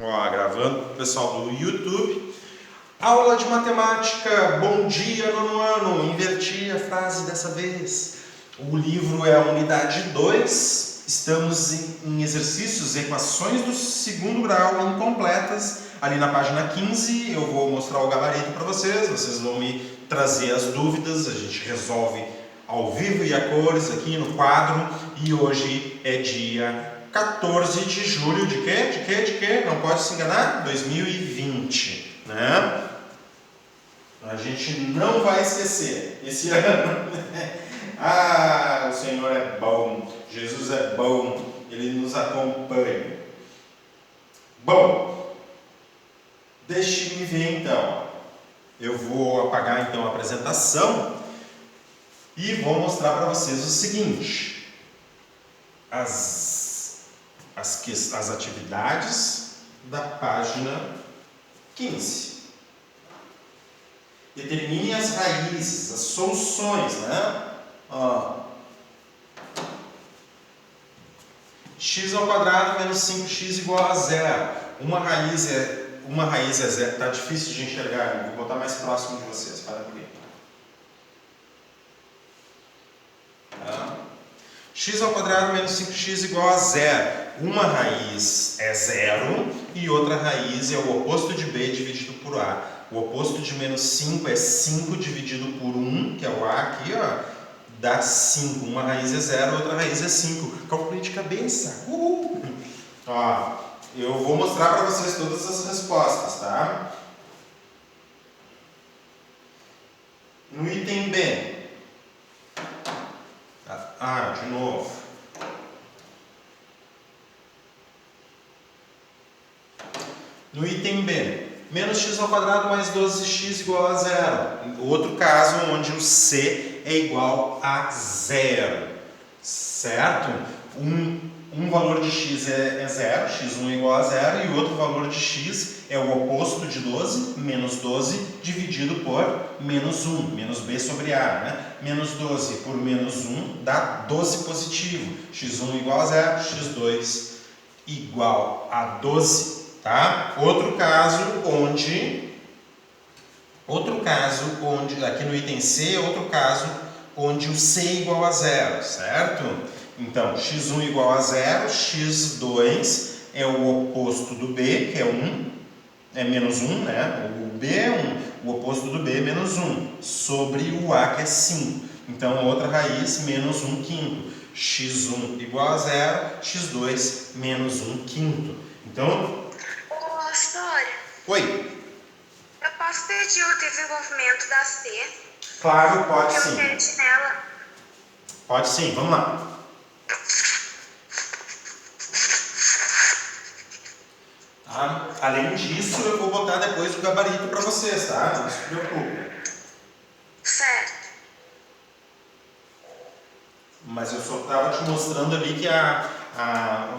Ó, gravando pro pessoal do YouTube. Aula de matemática, bom dia, nono ano. Inverti a frase dessa vez. O livro é a unidade 2. Estamos em exercícios, equações do segundo grau incompletas. Ali na página 15 eu vou mostrar o gabarito para vocês. Vocês vão me trazer as dúvidas. A gente resolve ao vivo e a cores aqui no quadro. E hoje é dia 14 de julho de quê? De quê? Não pode se enganar? 2020, né? A gente não vai esquecer esse ano. Ah, o Senhor é bom, Jesus é bom, Ele nos acompanha. Bom, deixe-me ver então. Eu vou apagar então a apresentação e vou mostrar para vocês o seguinte. As atividades da página 15. Determine as raízes, as soluções, né? Ó. X ao quadrado menos 5x igual a zero. Uma raiz é zero. Está difícil de enxergar, vou botar mais próximo de vocês. Para aqui. Tá? X ao quadrado menos 5x igual a zero. Uma raiz é zero e outra raiz é o oposto de b dividido por a. O oposto de menos 5 é 5 dividido por 1, que é o a aqui, ó, dá 5. Uma raiz é zero, outra raiz é 5. Calculei de cabeça. Ó, eu vou mostrar para vocês todas as respostas, tá? No item B. De novo. No item B, menos x ao quadrado mais 12x igual a zero. Outro caso onde o c é igual a zero, certo? Um valor de x é zero, x1 é igual a zero, e outro valor de x é o oposto de 12, menos 12, dividido por menos 1, menos b sobre a, né? Menos 12 por menos 1 dá 12 positivo, x1 igual a zero, x2 igual a 12. Tá? Outro caso onde, aqui no item C, outro caso onde o C é igual a zero, certo? Então, x1 igual a zero, x2 é o oposto do B, que é 1, é menos 1, né? O B é 1, o oposto do B é menos 1, sobre o A, que é 5. Então, outra raiz, menos 1 quinto. x1 igual a zero, x2 menos 1 quinto. Então, História. Oi. Eu posso pedir o desenvolvimento da C? Claro, pode eu sim. quero nela. Pode sim, vamos lá. Tá? Além disso, eu vou botar depois o gabarito para vocês, tá? Não se preocupe. Certo. Mas eu só estava te mostrando ali que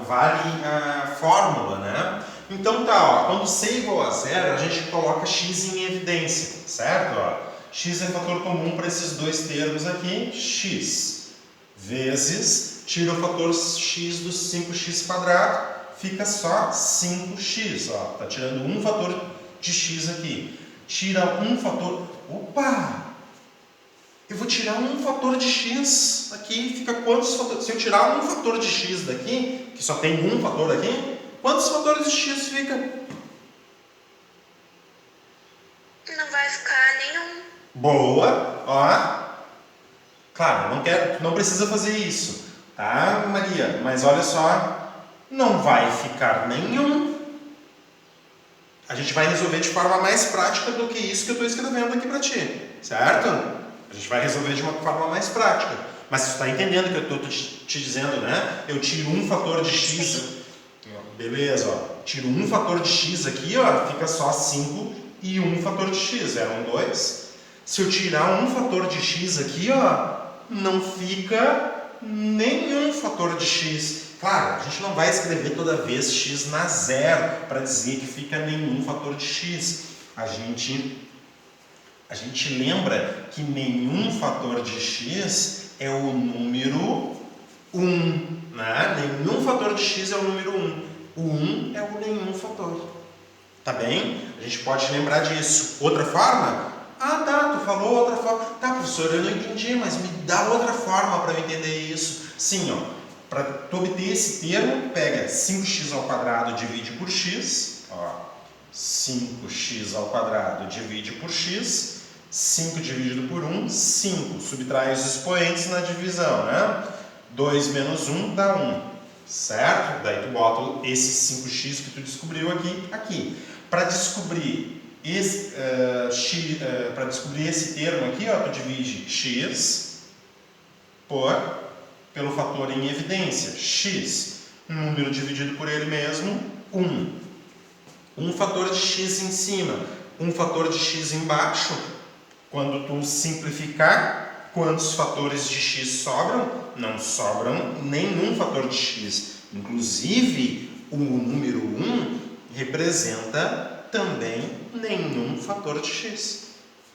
vale a fórmula, né? Então tá, ó, quando c é igual a zero, a gente coloca x em evidência, certo? Ó, x é fator comum para esses dois termos aqui, x vezes, tira o fator x do 5x quadrado, fica só 5x, ó, tá tirando um fator de x aqui. Tira um fator, opa! Eu vou tirar um fator de x aqui, fica quantos fatores? Se eu tirar um fator de x daqui, que só tem um fator aqui, quantos fatores de x fica? Não vai ficar nenhum. Boa, ó. Claro, não precisa fazer isso, tá, Maria? Mas olha só, não vai ficar nenhum. A gente vai resolver de forma mais prática do que isso que eu estou escrevendo aqui para ti, certo? A gente vai resolver de uma forma mais prática. Mas você está entendendo o que eu estou te dizendo, né? Eu tiro um fator de x. Beleza, ó. Tiro um fator de x aqui, ó, fica só 5 e um fator de x. Eram 2. Se eu tirar um fator de x aqui, ó, não fica nenhum fator de x. Claro, a gente não vai escrever toda vez x na zero para dizer que fica nenhum fator de x. A gente lembra que nenhum fator de x é o número 1, né? Nenhum fator de x é o número 1. O 1 é o nenhum fator. Tá bem? A gente pode lembrar disso. Outra forma? Ah, tá, tu falou outra forma. Tá, professor, eu não entendi, mas me dá outra forma para eu entender isso. Sim, ó. Para tu obter esse termo, pega 5x ao quadrado divide por x. Ó, 5x ao quadrado divide por x. 5 dividido por 1, 5. Subtrai os expoentes na divisão, né? 2 menos 1 dá 1. Certo? Daí tu bota esse 5x que tu descobriu aqui. Para descobrir esse termo aqui, ó, tu divide x pelo fator em evidência. X, um número dividido por ele mesmo, 1. Um fator de x em cima, um fator de x embaixo. Quando tu simplificar, quantos fatores de x sobram? Não sobram nenhum fator de x. Inclusive, o número 1 representa também nenhum fator de x.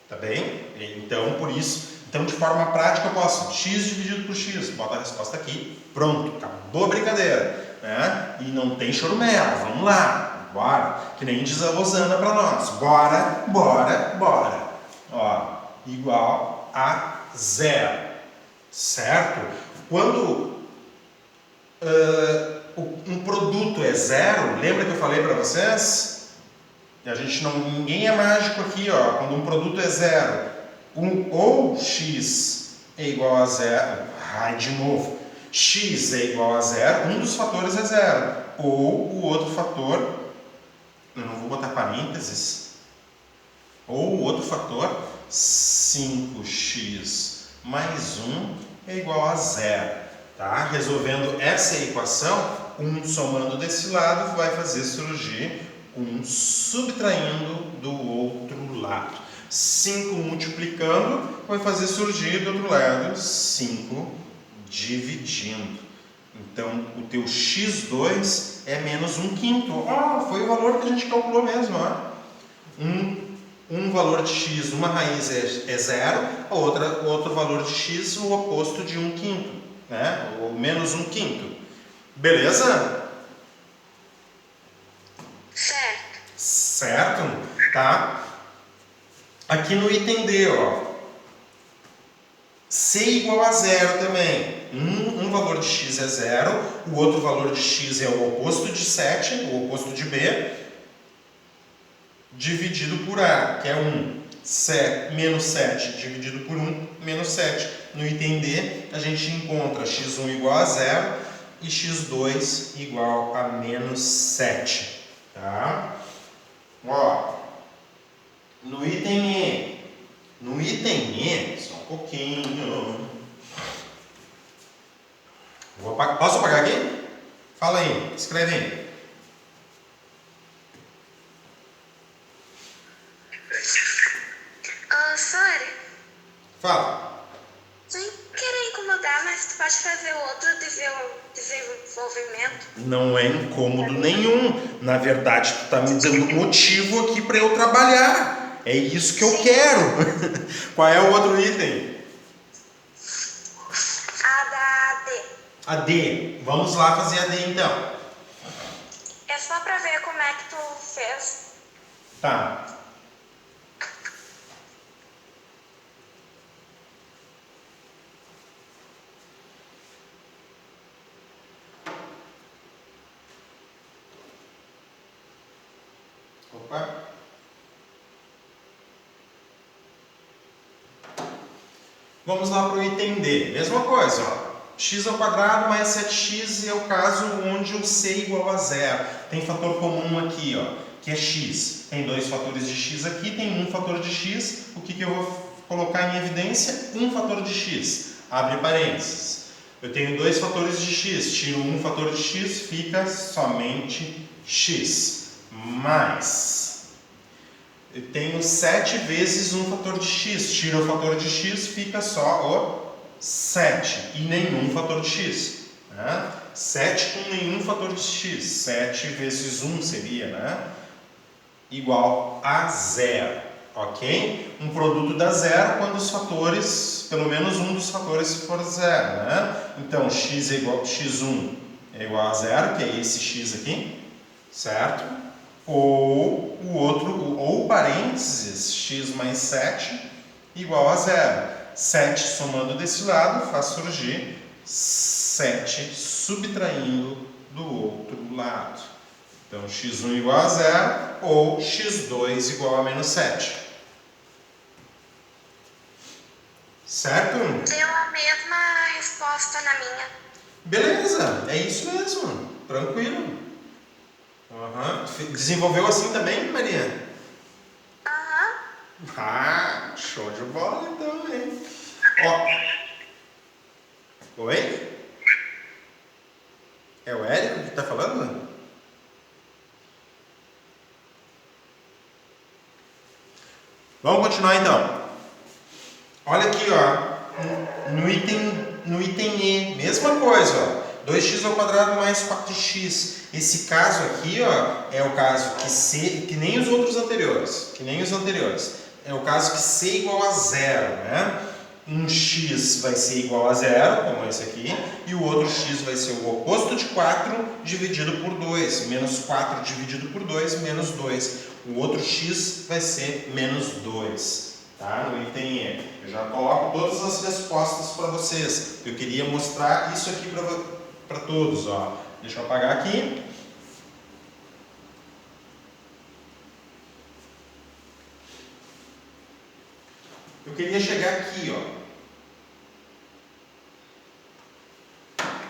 Tá bem? Então, por isso, de forma prática, eu posso x dividido por x. Bota a resposta aqui. Pronto, acabou a brincadeira. Né? E não tem chorumela. Vamos lá. Bora. Que nem diz a Rosana para nós. Bora, bora, bora. Ó, igual a 0. Certo? Quando um produto é 0, lembra que eu falei para vocês? Ninguém é mágico aqui, ó. Quando um produto é 0, ou x é igual a 0, de novo, x é igual a 0, um dos fatores é 0, ou o outro fator, eu não vou botar parênteses, ou o outro fator, 5x mais 1 é igual a 0. Tá? Resolvendo essa equação, um somando desse lado vai fazer surgir um subtraindo do outro lado. 5 multiplicando vai fazer surgir do outro lado 5 dividindo. Então, o teu x2 é menos 1/5. Foi o valor que a gente calculou mesmo. Um valor de x, uma raiz é 0, o outro valor de x, o oposto de 1/5. Né? Ou menos 1/5. Beleza? Certo? Tá? Aqui no item D, ó. C igual a 0 também. Um valor de x é 0, o outro valor de x é o oposto de 7, o oposto de B, dividido por A, que é 1. Menos 7 dividido por 1, menos 7. No item D, a gente encontra x1 igual a 0 e x2 igual a menos 7. Tá? Ó, no item E, só um pouquinho. Posso apagar aqui? Fala aí, escreve aí. Sorry. Fala. Sem querer incomodar, mas tu pode fazer outro desenvolvimento? Não é incômodo nenhum. Na verdade, tu tá me dando motivo aqui para eu trabalhar. É isso que eu quero. Qual é o outro item? A da D. A D. Vamos lá fazer a D então. É só pra ver como é que tu fez. Tá. Opa. Vamos lá para o item D. Mesma coisa, ó. X ao quadrado mais 7x é o caso onde o C é igual a 0. Tem fator comum aqui, ó, que é x. Tem dois fatores de x aqui, tem um fator de x. O que eu vou colocar em evidência? Um fator de x. Abre parênteses. Eu tenho dois fatores de x. Tiro um fator de x, fica somente x. Mais... eu tenho 7 vezes um fator de x. Tira o fator de x, fica só o 7. E nenhum fator de x. Né? 7 com nenhum fator de x. 7 vezes 1 seria, né? Igual a 0. Ok? Um produto dá 0 quando os fatores, pelo menos um dos fatores for 0. Né? Então, x1 é igual a 0, que é esse x aqui. Certo? Ou o o outro, ou parênteses, x mais 7 igual a 0. 7 somando desse lado faz surgir 7 subtraindo do outro lado. Então, x1 igual a 0 ou x2 igual a menos 7. Certo? Deu a mesma resposta na minha. Beleza, é isso mesmo. Tranquilo. Desenvolveu assim também, Maria? Aham. Ah, show de bola então, hein? Ó. Oi? É o Érico que tá falando? Vamos continuar então. Olha aqui, ó. No item E, mesma coisa, ó. 2x ao quadrado mais 4x. Esse caso aqui, ó, é o caso que nem os outros anteriores. É o caso que c é igual a 0, né? Um x vai ser igual a 0, como esse aqui, e o outro x vai ser o oposto de 4 dividido por 2. Menos 4 dividido por 2, menos 2. O outro x vai ser menos 2. Tá? No item E. Eu já coloco todas as respostas para vocês. Eu queria mostrar isso aqui para todos. Ó. Deixa eu apagar aqui. Eu queria chegar aqui,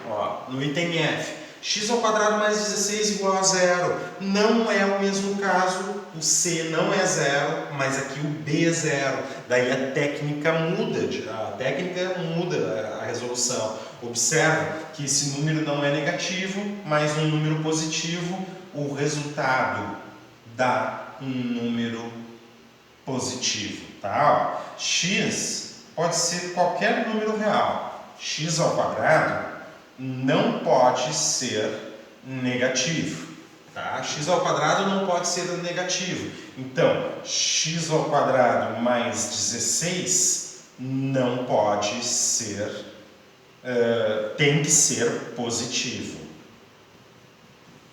ó, no item F. X ao quadrado mais 16 igual a 0. Não é o mesmo caso. O C não é 0, mas aqui o B é 0. Daí a técnica muda a resolução. Observa que esse número não é negativo, mas um número positivo. O resultado dá um número positivo. Tá? Ó, x pode ser qualquer número real. X ao quadrado não pode ser negativo. Tá? X ao quadrado não pode ser negativo. Então, x ao quadrado mais 16 não pode ser, tem que ser positivo.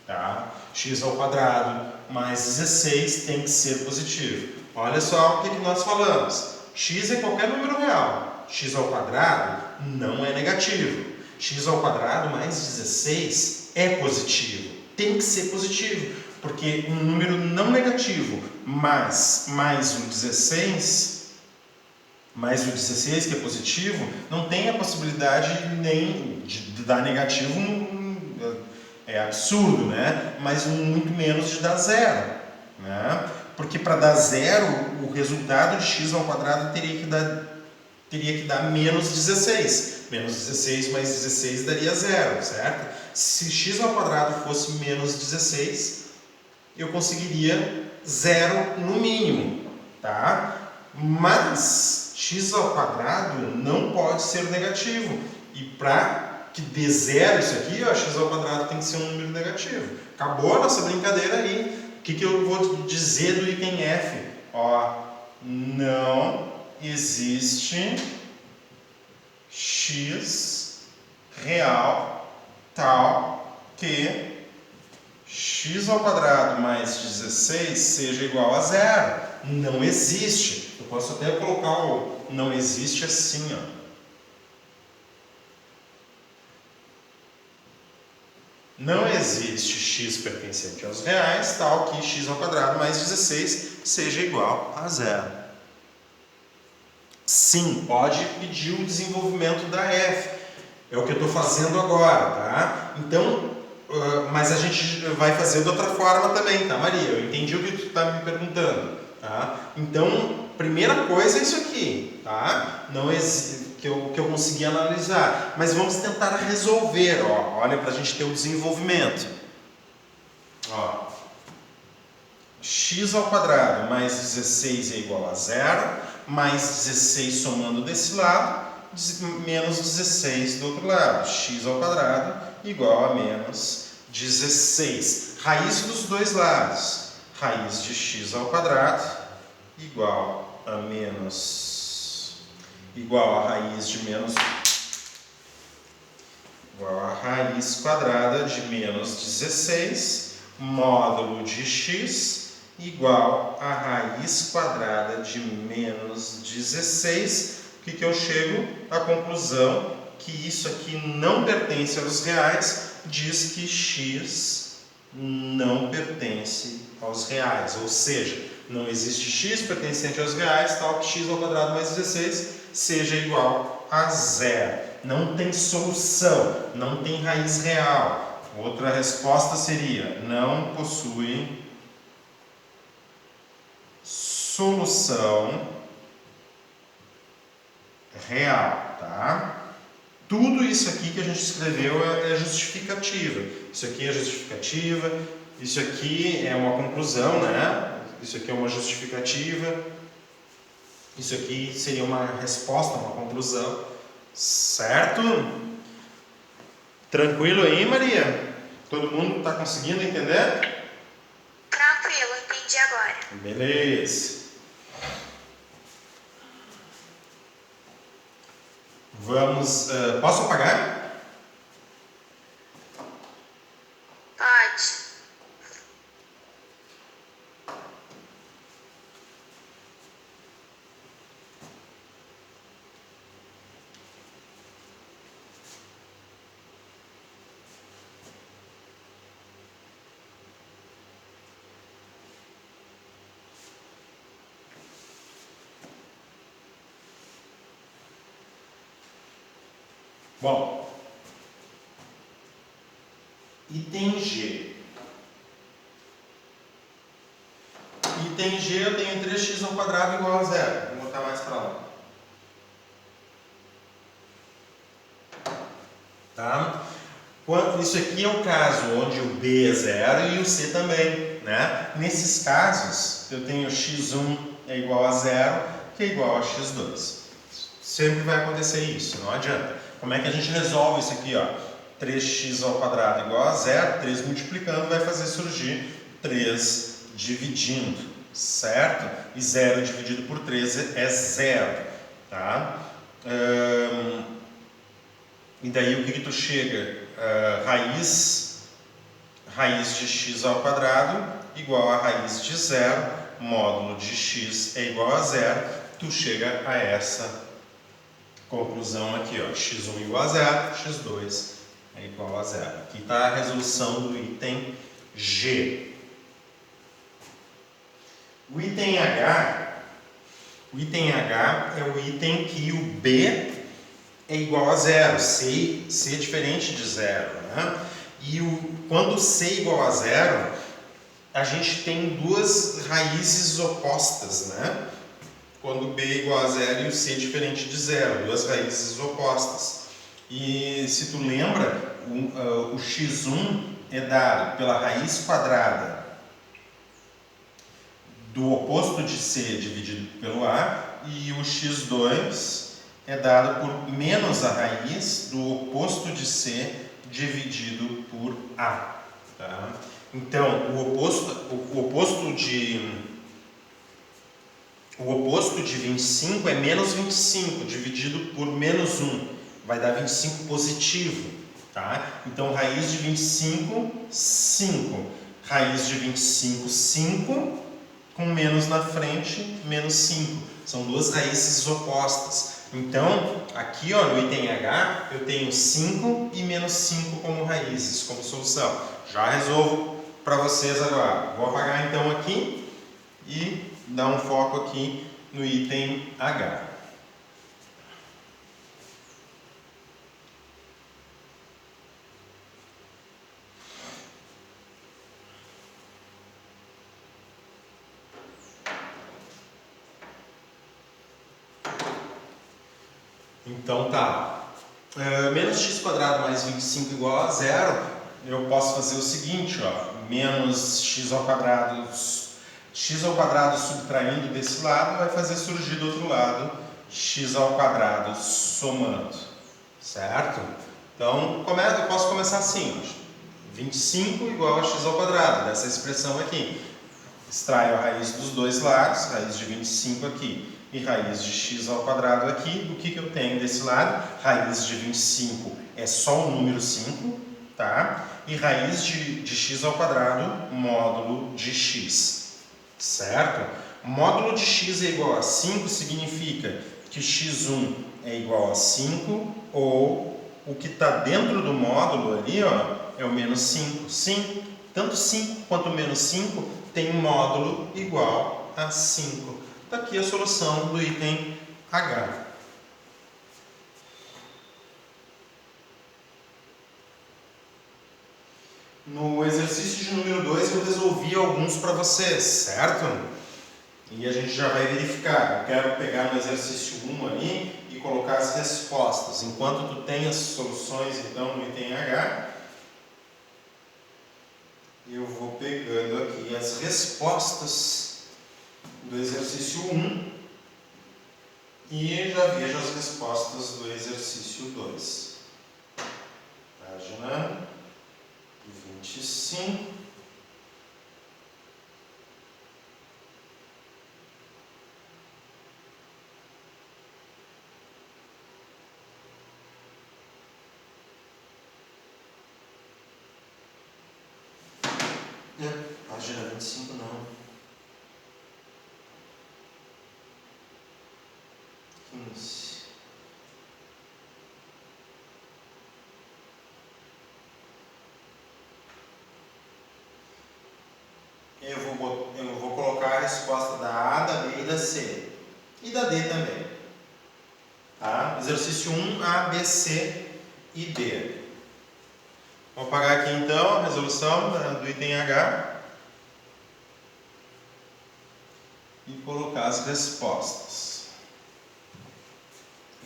Tá? X ao quadrado mais 16 tem que ser positivo. Olha só o que nós falamos. X é qualquer número real. X ao quadrado não é negativo. X ao quadrado mais 16 é positivo. Tem que ser positivo, porque um número não negativo mais o 16 que é positivo, não tem a possibilidade nem de dar negativo, é absurdo, né? Mas muito menos de dar zero, né? Porque para dar zero, o resultado de x ao quadrado teria que dar menos 16. Menos 16 mais 16 daria zero, certo? Se x ao quadrado fosse menos 16, eu conseguiria zero no mínimo, tá? Mas x ao quadrado não pode ser negativo. E para que dê zero isso aqui, ó, x ao quadrado tem que ser um número negativo. Acabou a nossa brincadeira aí. O que eu vou dizer do item F? Ó, não existe x real tal que x ao quadrado mais 16 seja igual a zero. Não existe. Eu posso até colocar o não existe assim, ó. Não existe x pertencente aos reais tal que x ao quadrado mais 16 seja igual a zero. Sim, pode pedir o desenvolvimento da F. É o que eu estou fazendo agora, tá? Então, mas a gente vai fazer de outra forma também, tá, Maria? Eu entendi o que tu está me perguntando, tá? Então, primeira coisa é isso aqui, tá? Não que eu consegui analisar. Mas vamos tentar resolver, ó. Olha, para a gente ter o desenvolvimento. Ó. X ao quadrado mais 16 é igual a zero. Mais 16 somando desse lado, menos 16 do outro lado. X ao quadrado igual a menos 16. Raiz dos dois lados. Raiz de x ao quadrado igual a raiz de menos... igual a raiz quadrada de menos 16, módulo de x igual a raiz quadrada de menos 16. O que eu chego? À conclusão que isso aqui não pertence aos reais, diz que x não pertence aos reais, ou seja, não existe x pertencente aos reais, tal que x ao quadrado mais 16 seja igual a zero. Não tem solução, não tem raiz real. Outra resposta seria: não possui solução real, tá? Tudo isso aqui que a gente escreveu é justificativa. Isso aqui é justificativa, isso aqui é uma conclusão, né? Isso aqui é uma justificativa, isso aqui seria uma resposta, uma conclusão, certo? Tranquilo aí, Maria? Todo mundo está conseguindo entender? Tranquilo, entendi agora. Beleza. Vamos... posso apagar? Pode. Bom, item G. Item G eu tenho 3x ao quadrado igual a zero. Vou botar mais para lá. Tá? Isso aqui é o caso onde o B é zero e o C também, né? Nesses casos, eu tenho x1 é igual a zero, que é igual a x2. Sempre vai acontecer isso, não adianta. Como é que a gente resolve isso aqui, ó? 3x ao quadrado igual a zero, 3 multiplicando vai fazer surgir 3 dividindo, certo? E 0 dividido por 3 é 0, tá? E daí o que tu chega? Raiz de x ao quadrado igual a raiz de 0, módulo de x é igual a 0, tu chega a essa conclusão aqui, ó, x1 igual a 0, x2 é igual a 0. Aqui está a resolução do item G. O item H é o item que o B é igual a 0, C é diferente de 0, né? E quando C é igual a 0, a gente tem duas raízes opostas, né? Quando B é igual a 0 e o C é diferente de 0, duas raízes opostas. E se tu lembra, o x1 é dado pela raiz quadrada do oposto de C dividido pelo A, e o x2 é dado por menos a raiz do oposto de C dividido por A. Tá? Então, o oposto de 25 é menos 25, dividido por menos 1. Vai dar 25 positivo. Tá? Então, raiz de 25, 5. Raiz de 25, 5. Com menos na frente, menos 5. São duas raízes opostas. Então, aqui ó, no item H, eu tenho 5 e menos 5 como raízes, como solução. Já resolvo para vocês agora. Vou apagar então aqui e dar um foco aqui no item H. Então tá, menos x quadrado mais 25 igual a 0, eu posso fazer o seguinte, ó, menos x ao quadrado subtraindo desse lado vai fazer surgir do outro lado x ao quadrado somando, certo? Então eu posso começar assim, ó, 25 igual a x ao quadrado, dessa expressão aqui. Extraio a raiz dos dois lados, raiz de 25 aqui e raiz de x ao quadrado aqui. O que eu tenho desse lado? Raiz de 25 é só o número 5, tá? E raiz de x ao quadrado, módulo de x. certo? Módulo de x é igual a 5 significa que x1 é igual a 5, ou o que está dentro do módulo ali, ó, é o menos 5. Sim, tanto 5 quanto menos 5 tem um módulo igual a 5. Está aqui a solução do item H. No exercício de número 2 eu resolvi alguns para vocês, certo? E a gente já vai verificar. Eu quero pegar no exercício 1 ali e colocar as respostas. Enquanto tu tem as soluções, então, no item H, eu vou pegando aqui as respostas do exercício 1 e já vejo as respostas do exercício 2. Página 25. Página 25 não. 15. Eu vou colocar a resposta da A, da B e da C. E da D também. Tá? Exercício 1, A, B, C e D. Vou apagar aqui então a resolução do item H e colocar as respostas.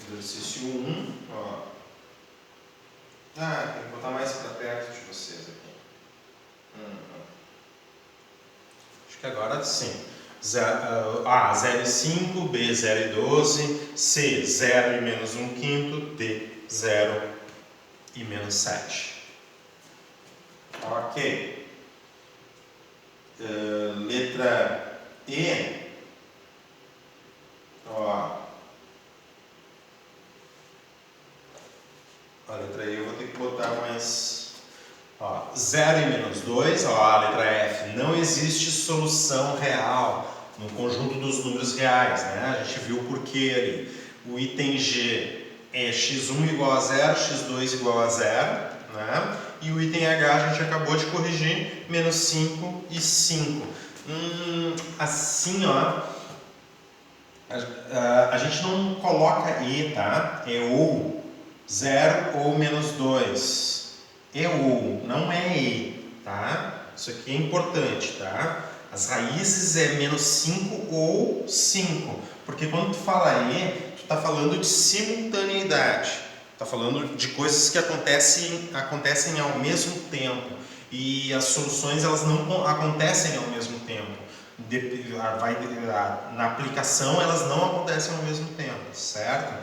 Exercício 1, ó. Tem que botar mais para perto de vocês aqui. Acho que agora sim. A, 0,5, B, 0,12, C, 0 e menos 1/5, D, 0 e menos 7. Ok. Letra E. Ó. A letra E eu vou ter que botar mais. Ó, 0 e menos 2. Ó, a letra F. Não existe solução real no conjunto dos números reais, né? A gente viu o porquê ali. O item G é x1 igual a 0, x2 igual a 0, né? E o item H a gente acabou de corrigir, menos 5 e 5. Assim, ó, a gente não coloca E, tá? É ou 0 ou menos 2. É ou, não é E, tá? Isso aqui é importante, tá? As raízes é menos 5 ou 5. Porque quando tu fala E, tu está falando de simultaneidade. Está falando de coisas que acontecem ao mesmo tempo. E as soluções elas não acontecem ao mesmo tempo. Na aplicação elas não acontecem ao mesmo tempo, certo?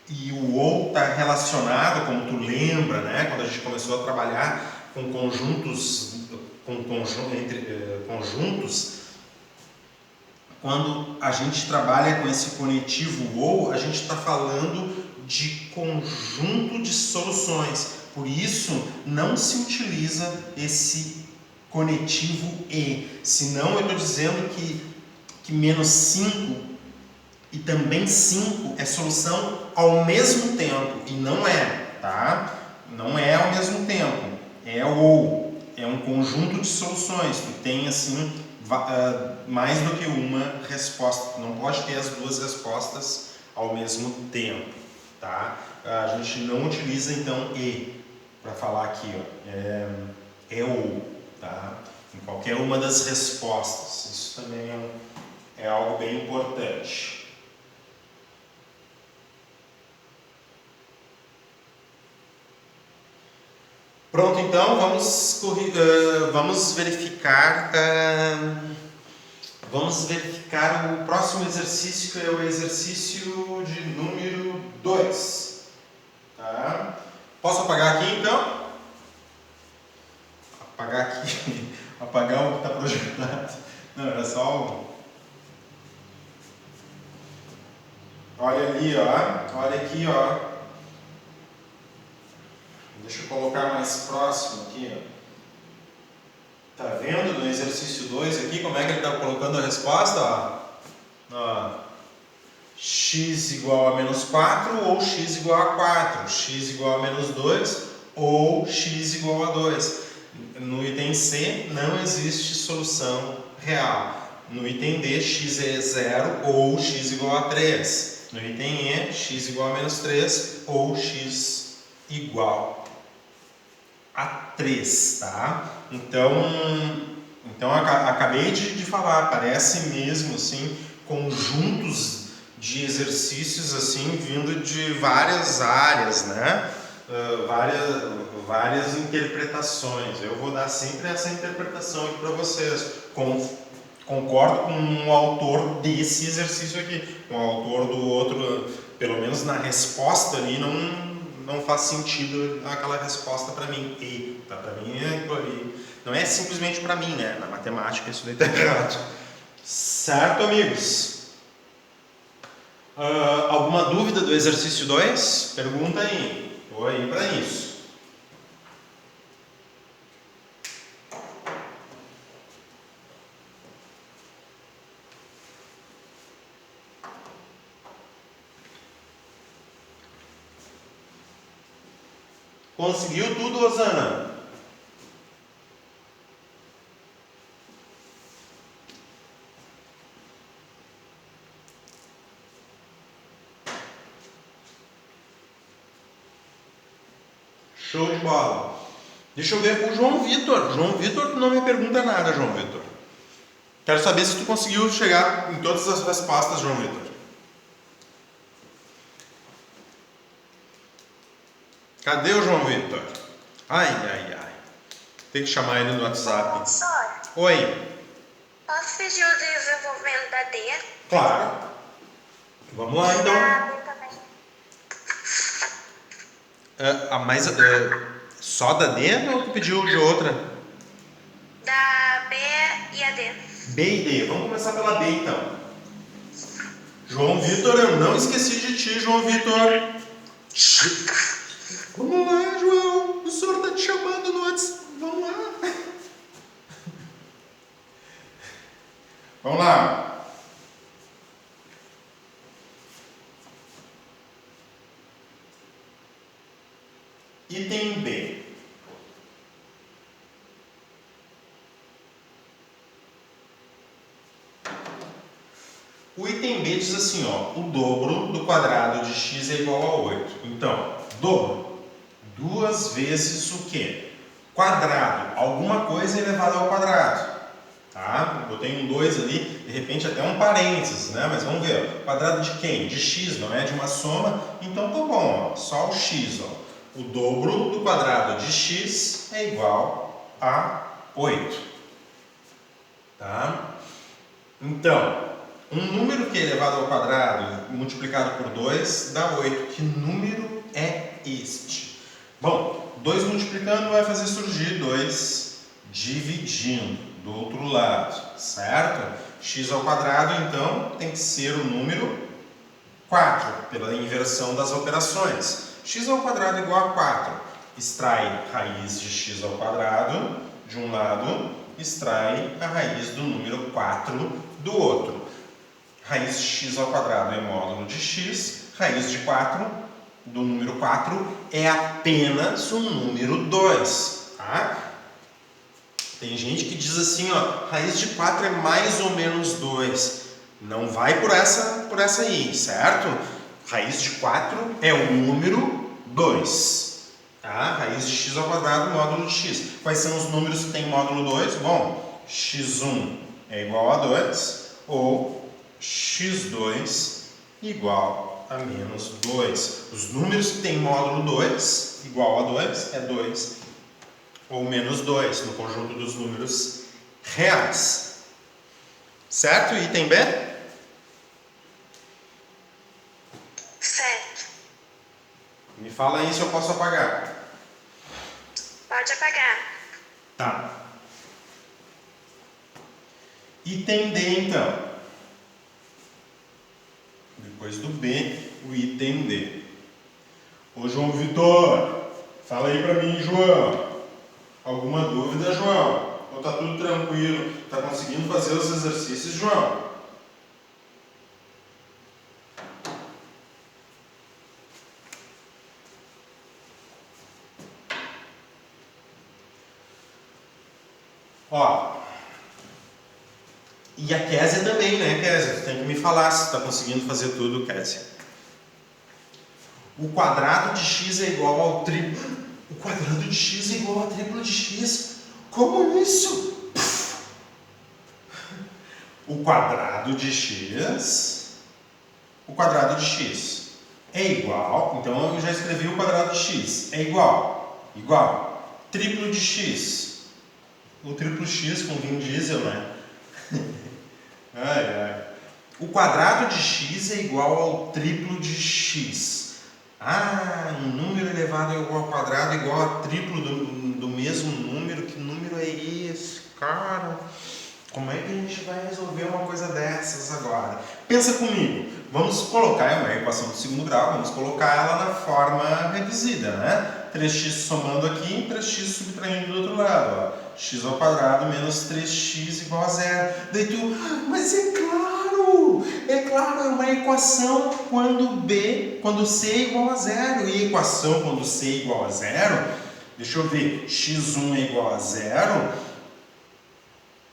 E o ou está relacionado, como tu lembra, né? Quando a gente começou a trabalhar com conjuntos, entre conjuntos, quando a gente trabalha com esse conectivo ou, a gente está falando de conjunto de soluções. Por isso, não se utiliza esse conectivo e. Senão, eu estou dizendo que menos 5 e também 5 é solução ao mesmo tempo. E não é, tá? Não é ao mesmo tempo. É ou. É um conjunto de soluções. Tu tem, assim, mais do que uma resposta. Tu não pode ter as duas respostas ao mesmo tempo, tá? A gente não utiliza, então, e para falar aqui, ó. É ou, tá? Em qualquer uma das respostas. Isso também é algo bem importante. Pronto, então vamos verificar o próximo exercício, que é o exercício de número 2. Tá? Posso apagar aqui então? Apagar aqui, apagar o que está projetado. Não, era só o... Olha ali, ó. Olha aqui, ó. Deixa eu colocar mais próximo aqui, ó. Tá vendo no exercício 2 aqui como é que ele está colocando a resposta? Ó, x igual a menos 4 ou x igual a 4, x igual a menos 2 ou x igual a 2. No item C não existe solução real. No item D, x é 0 ou x igual a 3. No item E, x igual a menos 3 ou x igual a 3, tá? Então acabei de falar, parece mesmo assim, conjuntos de exercícios assim, vindo de várias áreas, né? Várias interpretações. Eu vou dar sempre essa interpretação aqui para vocês. Concordo com o autor desse exercício aqui, com o autor do outro, pelo menos na resposta ali, não faz sentido aquela resposta para mim. Eita, para mim não é simplesmente para mim, né? Na matemática isso daí tá errado. Certo, amigos? Alguma dúvida do exercício 2? Pergunta aí. Estou aí para isso. Conseguiu tudo, Osana? Show de bola. Deixa eu ver o João Vitor. João Vitor, tu não me pergunta nada, João Vitor. Quero saber se tu conseguiu chegar em todas as respostas, João Vitor. Cadê o João Vitor? Ai. Tem que chamar ele no WhatsApp. Professor, Oi. posso pedir o desenvolvimento da D? Claro. Vamos lá, então. Da B também. Só da D ou tu pediu de outra? Da B e a D. B e D. Vamos começar pela B, então. João Vitor, eu não esqueci de ti, João Vitor. Vamos lá, João. O senhor está te chamando no WhatsApp. Vamos lá. Vamos lá. Item B. O item B diz assim, ó, o dobro do quadrado de x é igual a 8. Então, dobro. 2 vezes o quê? Quadrado. Alguma coisa elevada ao quadrado. Tá? Botei um 2 ali, de repente até um parênteses, né? Mas vamos ver. Quadrado de quem? De x, não é de uma soma. Então tá bom, ó, só o x. Ó. O dobro do quadrado de x é igual a 8. Tá? Então, um número que é elevado ao quadrado multiplicado por 2 dá 8. Que número é este? Bom, 2 multiplicando vai fazer surgir 2 dividindo do outro lado, certo? X ao quadrado, então, tem que ser o número 4, pela inversão das operações. X ao quadrado igual a 4. Extrai raiz de x ao quadrado de um lado, extrai a raiz do número 4 do outro. Raiz de x ao quadrado é módulo de x, raiz de 4 do número 4 é apenas o número 2, tá? Tem gente que diz assim, ó, raiz de 4 é mais ou menos 2. Não vai por essa aí, certo? Raiz de 4 é o número 2, tá? Raiz de x ao quadrado, módulo de x. Quais são os números que tem módulo 2? Bom, x1 é igual a 2 ou x2 igual a menos 2. Os números que têm módulo 2 igual a 2 é 2 ou menos 2 no conjunto dos números reais. Certo? Item B? Certo. Me fala aí se eu posso apagar. Pode apagar. Tá. Item D, então. Depois do B, o item D. Ô, João Vitor, fala aí pra mim, João. Alguma dúvida, João? Tô tá tudo tranquilo, tá conseguindo fazer os exercícios, João? Ó, e a Kézia também, né, Kézia? Tu tem que me falar se tu tá conseguindo fazer tudo, Kézia. O quadrado de x é igual ao triplo. O quadrado de x é igual ao triplo de x. Como isso? O quadrado de x. O quadrado de x é igual. Então eu já escrevi o quadrado de x. É igual. Igual. Triplo de x. O triplo x com Vin Diesel, né? Ai, ai. O quadrado de x é igual ao triplo de x. Ah, um número elevado ao quadrado igual a triplo do mesmo número. Que número é esse, cara? Como é que a gente vai resolver uma coisa dessas agora? Pensa comigo. Vamos colocar uma equação do segundo grau, vamos colocar ela na forma reduzida, né? 3x somando aqui e 3x subtraindo do outro lado. Ó. X ao quadrado menos 3x igual a zero. Daí tu, mas é claro, é uma equação quando c é igual a zero. E equação quando c é igual a zero, deixa eu ver, x1 é igual a zero.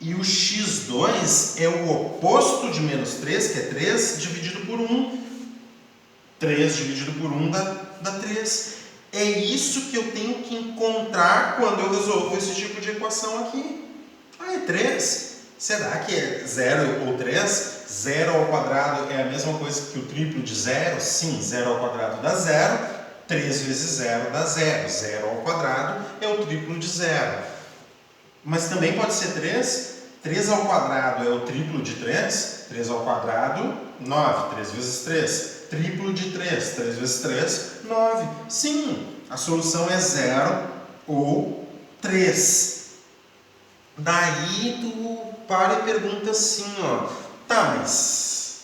E o x2 é o oposto de menos 3, que é 3 dividido por 1. 3 dividido por 1 dá 3. É isso que eu tenho que encontrar quando eu resolvo esse tipo de equação aqui. Ah, é 3. Será que é 0 ou 3? 0 ao quadrado é a mesma coisa que o triplo de 0? Sim, 0 ao quadrado dá 0. 3 vezes 0 dá 0. 0 ao quadrado é o triplo de 0. Mas também pode ser 3. 3 ao quadrado é o triplo de 3. 3 ao quadrado, 9. 3 vezes 3. Triplo de 3. 3 vezes 3, 9. Sim, a solução é 0 ou 3. Daí tu para e pergunta assim, ó. Tá, mas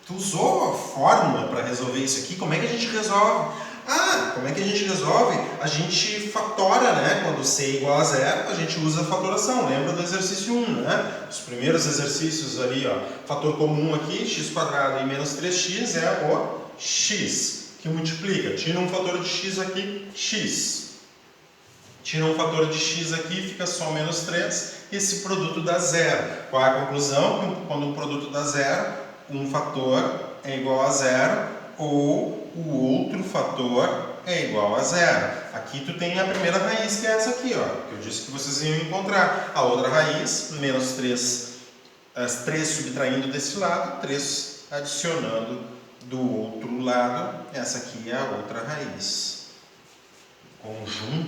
tu usou a fórmula para resolver isso aqui? Como é que a gente resolve? Ah, como é que a gente resolve? A gente fatora, né? Quando c é igual a zero, a gente usa a fatoração. Lembra do exercício 1, né? Os primeiros exercícios ali, ó. Fator comum aqui, x² e menos 3x é o x, que multiplica. Tira um fator de x aqui, x. Tira um fator de x aqui, fica só menos 3. Esse produto dá zero. Qual é a conclusão? Quando um produto dá zero, um fator é igual a zero ou o outro fator é igual a zero. Aqui tu tem a primeira raiz, que é essa aqui, ó, que eu disse que vocês iam encontrar. A outra raiz, menos 3, 3 subtraindo desse lado, 3 adicionando do outro lado. Essa aqui é a outra raiz. Conjunto